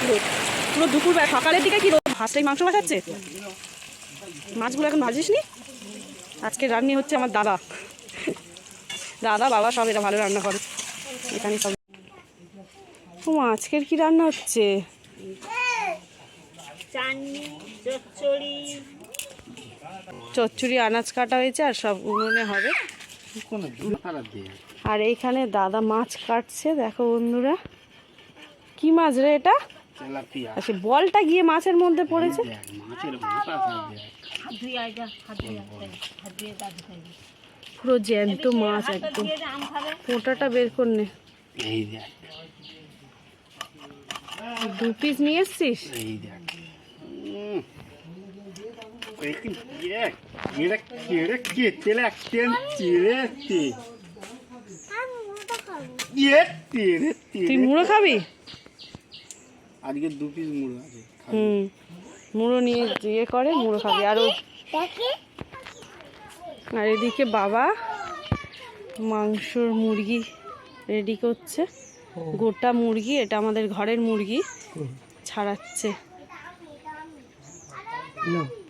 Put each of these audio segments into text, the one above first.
রোদ, পুরো দুপুর সকালের দিকে কি রোদ। হাঁসটাই মাংস ভাসাচ্ছে, মাছগুলো এখন ভাজিস নি। আজকে রান্নি হচ্ছে আমার দাদা, দাদা বাবা সব এরা ভালো রান্না করে এখানে সব। ও আজকের কি রান্না হচ্ছে? চচ্চড়ি, আনাজ কাটা হয়েছে আর সব উনুনে হবে। আর এইখানে দাদা মাছ কাটছে, দেখো বন্ধুরা। কি মাছ রে এটা? আচ্ছা, বলটা গিয়ে মাছের মধ্যে পড়েছে। পুরো জ্যান্ত মাছ একদম, পোটাটা বের করনে। 2 পিস নিয়ে এসছিস? তুই মুড়ো খাবি? আজকে 2 পিস মুড়ো আছে। মুড়ো নিয়ে ইয়ে করে, মুড়ো খাবি। আর এদিকে বাবা মাংসর মুরগি রেডি করছে, গোটা মুরগি। এটা আমাদের ঘরের মুরগি, ছাড়াচ্ছে,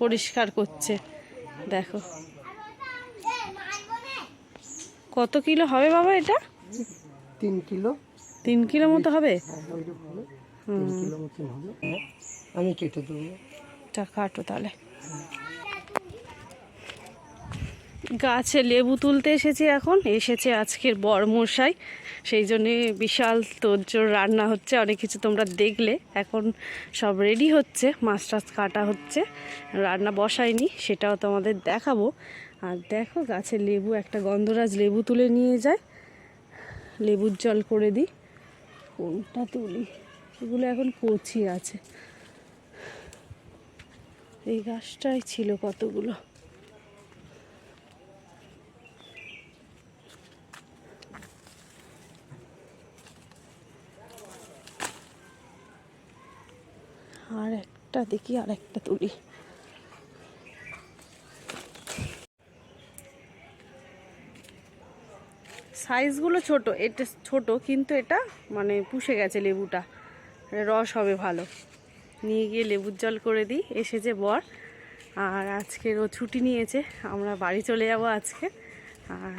পরিষ্কার করছে। দেখো কত কিলো হবে বাবা এটা? 3 কিলো। 3 কিলো মতো হবে। আমি কেটে দেবো। কাটো তাহলে। গাছে লেবু তুলতে এসেছি এখন। এসেছে আজকের বড়মশাই, সেই জন্যে বিশাল তোড়জোড় রান্না হচ্ছে। অনেক কিছু তোমরা দেখলে। এখন সব রেডি হচ্ছে, মাছ টাছ কাটা হচ্ছে, রান্না বসায়নি, সেটাও তোমাদের দেখাবো। আর দেখো গাছে লেবু, একটা গন্ধরাজ লেবু তুলে নিয়ে যায়, লেবুর জল করে দিই। কোনটা তুলি? এগুলো এখন কচি আছে। এই গাছটাই ছিল কতগুলো। আর একটা দেখি, আর একটা তুলি। সাইজগুলো ছোট, এটা ছোট কিন্তু এটা মানে পুষে গেছে লেবুটা, রস হবে ভালো। নিয়ে গিয়ে লেবুর জল করে দিই। এসেছে বর, আর আজকের ও ছুটি নিয়েছে, আমরা বাড়ি চলে যাব আজকে। আর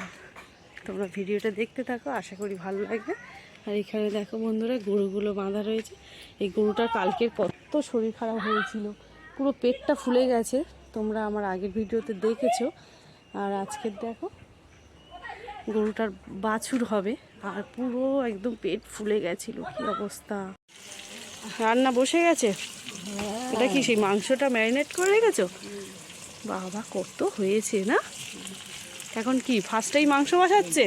তোমরা ভিডিওটা দেখতে থাকো, আশা করি ভালো লাগবে। আর এখানে দেখো বন্ধুরা, গরুগুলো বাঁধা রয়েছে। এই গরুটার কালকের কত শরীর খারাপ হয়েছিল, পুরো পেটটা ফুলে গেছে, তোমরা আমার আগের ভিডিওতে দেখেছো। আর আজকের দেখো গরুটার বাছুর হবে, আর পুরো একদম পেট ফুলে গেছিল, কি অবস্থা। রান্না বসে গেছে। এটা কি সেই মাংসটা ম্যারিনেট করে রেখেছো? বাবা কত হয়েছে না। এখন কি ফার্স্টেই মাংস বসাচ্ছে?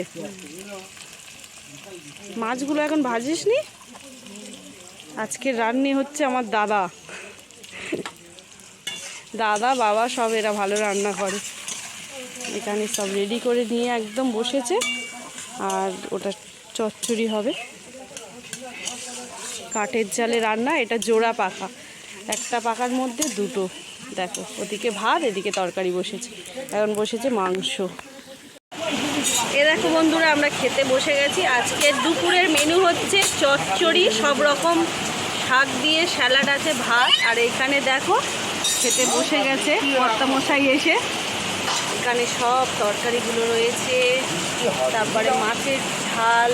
মাছগুলো এখন ভাজিস নি? আজকে রান্নি হচ্ছে আমার দাদা, দাদা বাবা সব এরা ভালো রান্না করে। এখানে সব রেডি করে নিয়ে একদম বসেছে। আর ওটা চচ্চড়ি হবে, কাঠের জালে রান্না। এটা জোড়া পাখা, একটা পাখার মধ্যে দুটো। দেখো ওদিকে ভাত, এদিকে তরকারি বসেছে, এখন বসেছে মাংস। এ দেখো বন্ধুরা, আমরা খেতে বসে গেছি। আজকের দুপুরের মেনু হচ্ছে চচ্চড়ি, সব রকম শাক দিয়ে, স্যালাড আছে, ভাত। আর এখানে দেখো খেতে বসে গেছে কর্তামশাই এসে। এখানে সব তরকারিগুলো রয়েছে, তারপরে মাছের ঝাল,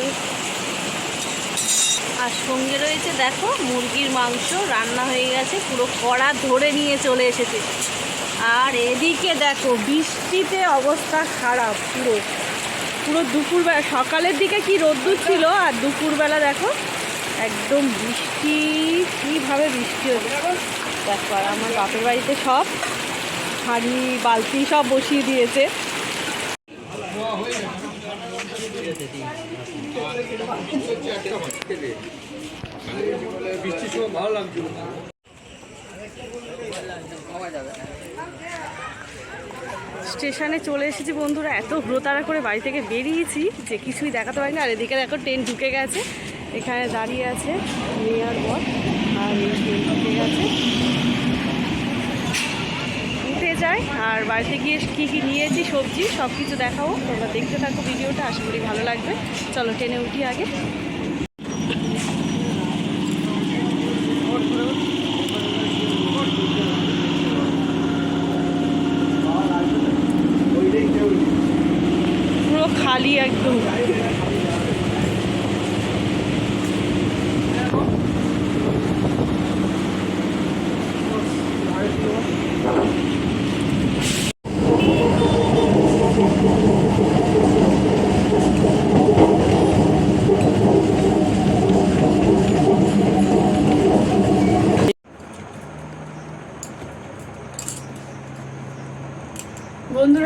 আর সঙ্গে রয়েছে দেখো মুরগির মাংস রান্না হয়ে গেছে, পুরো কড়া ধরে নিয়ে চলে এসেছে। আর এদিকে দেখো বৃষ্টিতে অবস্থা খারাপ, পুরো পুরো দুপুরবেলা, সকালের দিকে কি রোদ্দুর ছিল, আর দুপুরবেলা দেখো একদম বৃষ্টি, কীভাবে বৃষ্টি হচ্ছে দেখো। আর আমার বাপের বাড়িতে সব হাঁড়ি বালতি সব বসিয়ে দিয়েছে। স্টেশনে চলে এসেছি বন্ধুরা, এত হুড়োতাড়া করে বাড়ি থেকে বেরিয়েছি যে কিছুই দেখাতে পারিনি। আর এদিকে দেখো ট্রেন ঢুকে গেছে, এখানে দাঁড়িয়ে আছে মেয়ার বর, আর এই ট্রেন ঢুকে গেছে, উঠে যায়। আর বাড়িতে গিয়ে কী কী নিয়েছি সবজি সব কিছু দেখাবো, তোমরা দেখতে থাকো ভিডিওটা, আশা করি ভালো লাগবে। চলো ট্রেনে উঠি আগে।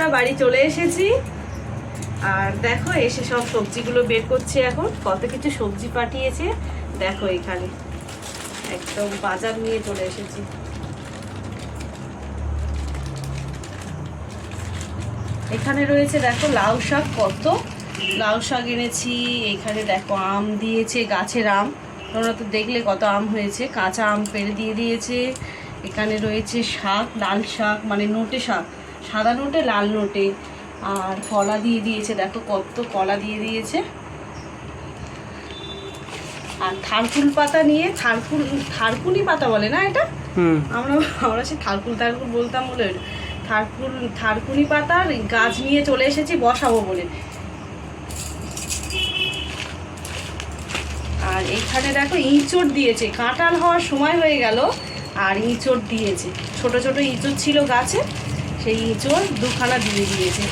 বন্ধুরা বাড়ি চলে এসেছি। আর দেখো এসে সব সবজিগুলো বের করছে এখন। কত কিছু সবজি পাঠিয়েছে দেখো, এখানে একদম বাজার নিয়ে চলে এসেছি। এখানে রয়েছে দেখো লাউ শাক, কত লাউ শাক এনেছি। এখানে দেখো আম দিয়েছে, গাছের আম, তোমরা তো দেখলে কত আম হয়েছে, কাঁচা আম পেড়ে দিয়ে দিয়েছে। এখানে রয়েছে শাক, লাল শাক মানে নোটে শাক, সাদা নোটে লাল নোটে। আর কলা দিয়ে দিয়েছে, দেখো কত কলা দিয়ে দিয়েছে। আর থারকুল পাতা নিয়ে, থারকুনি পাতা বলে না এটা, আমরা সে থারকুল বলতাম বলে, থারকুনি পাতার গাছ নিয়ে চলে এসেছি বসাবো বলে। আর এখানে দেখো ইঁচড় দিয়েছে, কাঁঠাল হওয়ার সময় হয়ে গেল আর ইঁচড় দিয়েছে, ছোট ছোট ইঁচড় ছিল গাছে, সেই ইঁচড় দুখানা দিয়ে দিয়েছে।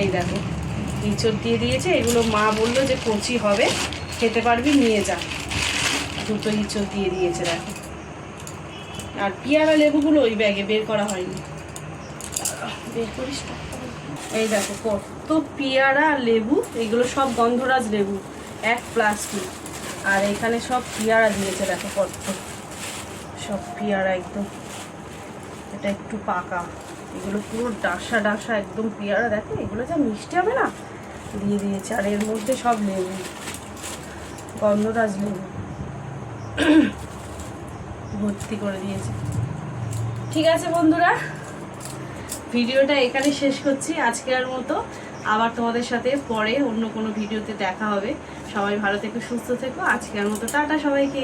এই দেখো ইঁচড় দিয়ে দিয়েছে, এগুলো মা বললো যে কচি হবে, খেতে পারবি, নিয়ে যা। দুটো ইঁচড় দিয়ে দিয়েছে দেখো। আর পেয়ারা লেবুগুলো ওই ব্যাগে বের করা হয়নি, বের করিস। এই দেখো কত পেয়ারা লেবু, এগুলো সব গন্ধরাজ লেবু, এক প্লাস্টিক। আর এখানে সব পেয়ারা দিয়েছে দেখো, কত সব পেয়ারা একদম, এটা একটু পাকা, এগুলো পুরো ডাসা ডাসা একদম পেয়ারা। দেখো এগুলো যা মিষ্টি হবে না, দিয়ে দিয়েছে। আর এর মধ্যে সব লেবু, গন্ধরাজ লেবু ভর্তি করে দিয়েছে। ঠিক আছে বন্ধুরা, ভিডিওটা এখানে শেষ করছি আজকের মতো। আবার তোমাদের সাথে পরে অন্য কোনো ভিডিওতে দেখা হবে। সবাই ভালো থেকো, সুস্থ থেকো। আজকের মতো টাটা সবাইকে।